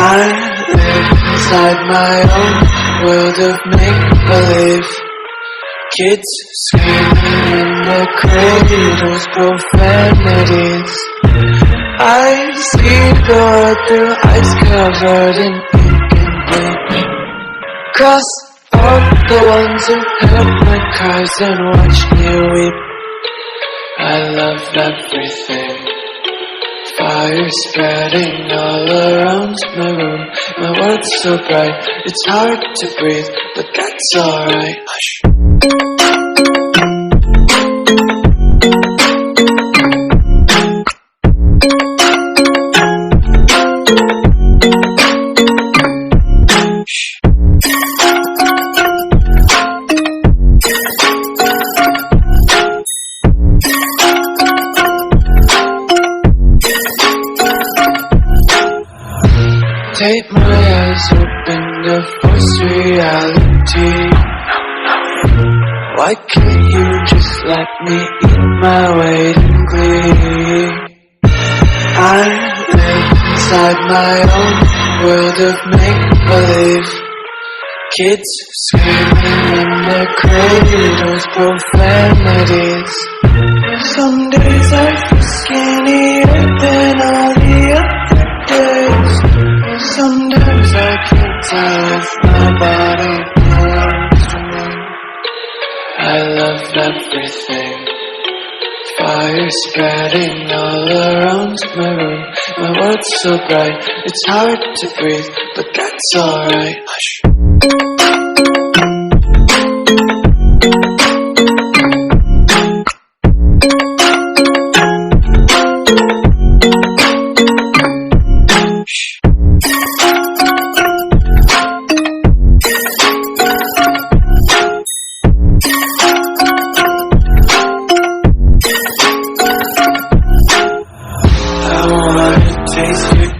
I live inside my own world of make-believe. Kids screaming in their cradles, profanities. I see the world through ice covered in ink and bleach. Cross out the ones who heard my cries and watched me weep. I love everything. Fire spreading all around my room. My world's so bright, it's hard to breathe, but that's alright. Hush. Take my eyes open to force reality. Why can't you just let me eat my weight in glee? I live inside my own world of make-believe. Kids screaming in their cradles, profanities. Some days I feel skinnier than all the other days. Sometimes I can't tell if my body belongs to me. I love everything. Fire spreading all around my room. My world's so bright, it's hard to breathe, but that's alright. Hush.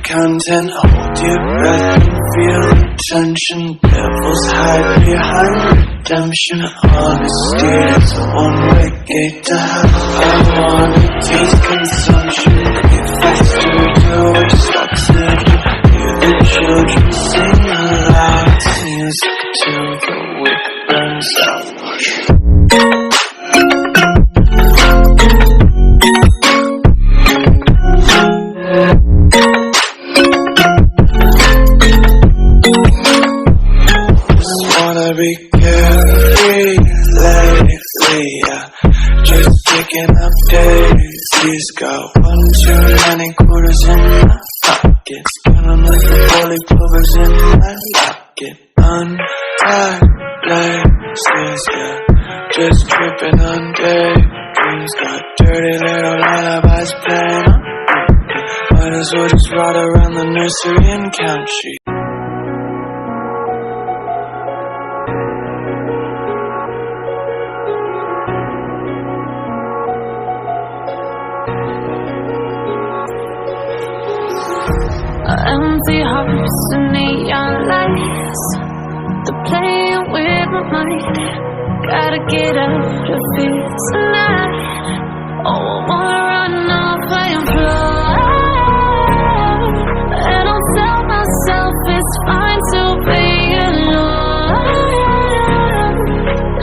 Content, hold your breath and feel the tension. Devils hide behind redemption. Honesty is a one-way gate to hell. I wanna taste consumption. Get faster to what stops it. Hear the children sing aloud. It's music till the wick burns out. Be carefree lately, yeah. Just picking up daisies. Got one too many quarters in my pocket. Spin 'em like the holy plovers in my locket. Untied laces, yeah. Just tripping on daydreams. Got dirty little lullabies playing on repeat. Might as well just ride around the nursery and count sheep. Empty hearts and neon lights, they're playing with my mind. Gotta get out of here tonight. Oh, I wanna run off and fly. And I'll tell myself it's fine to be alone,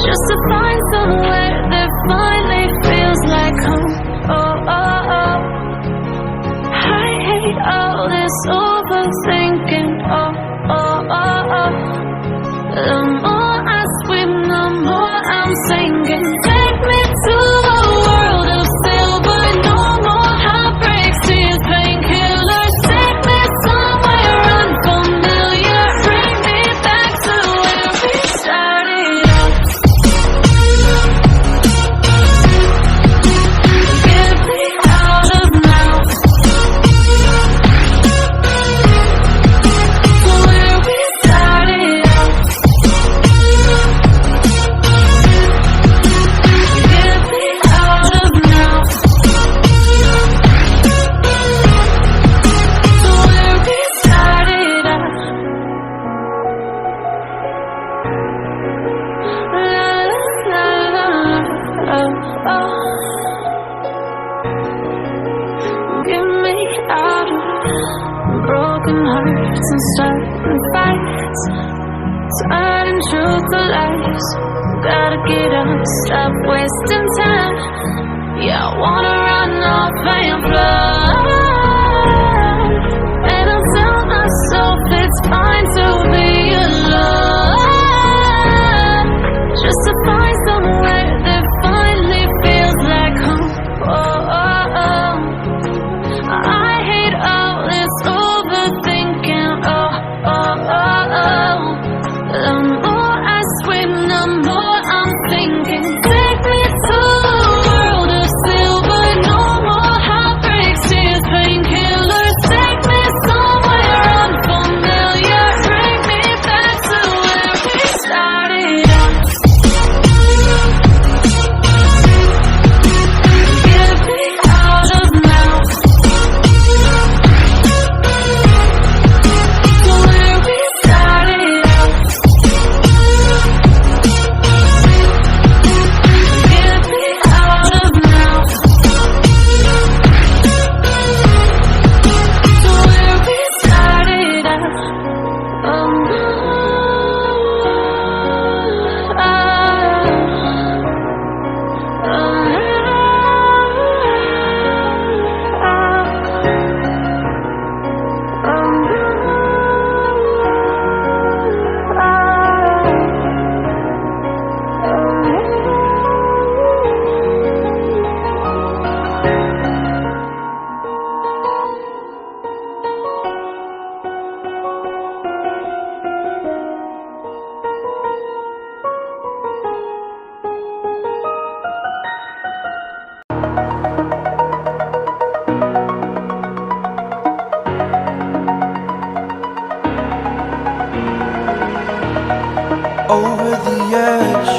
just to find somewhere that finally feels like home. Oh, oh, oh. I hate all this overthinking, oh, oh, oh, oh. The more I swim, the more I'm sinking. Take me to a world of silver. No more heartbreaks, tears, painkillers. Take me somewhere unfamiliar. Bring me back to where we started off. Get me out of now. broken hearts and starting fights, turning truth to lies. Gotta get up, stop wasting time. Yeah, I wanna run off and fly. And I'll tell myself it's fine to be alone, just to find somewhere that finally feels like home. Oh, oh, oh. I hate all this overthinking. Oh, oh, oh, oh. The more I swim, the more I'm thinking. Take me to a world of silver, no more heartbreaks, tears, painkillers. Take me somewhere unfamiliar, bring me back to where we started out. Get me out of now, to where we started out. Get me out of now, to where we started out. Oh, over the edge,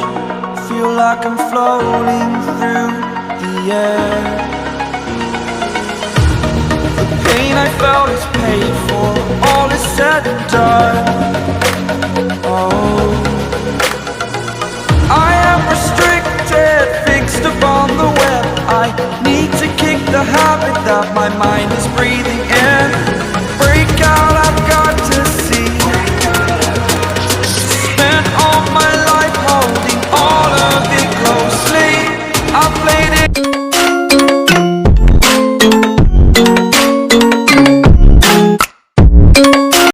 feel like I'm floating through the air. The pain I felt is paid for, all is said and done. Oh, I am restricted, fixed upon the web. I need to kick the habit that my mind is breathing in. Break out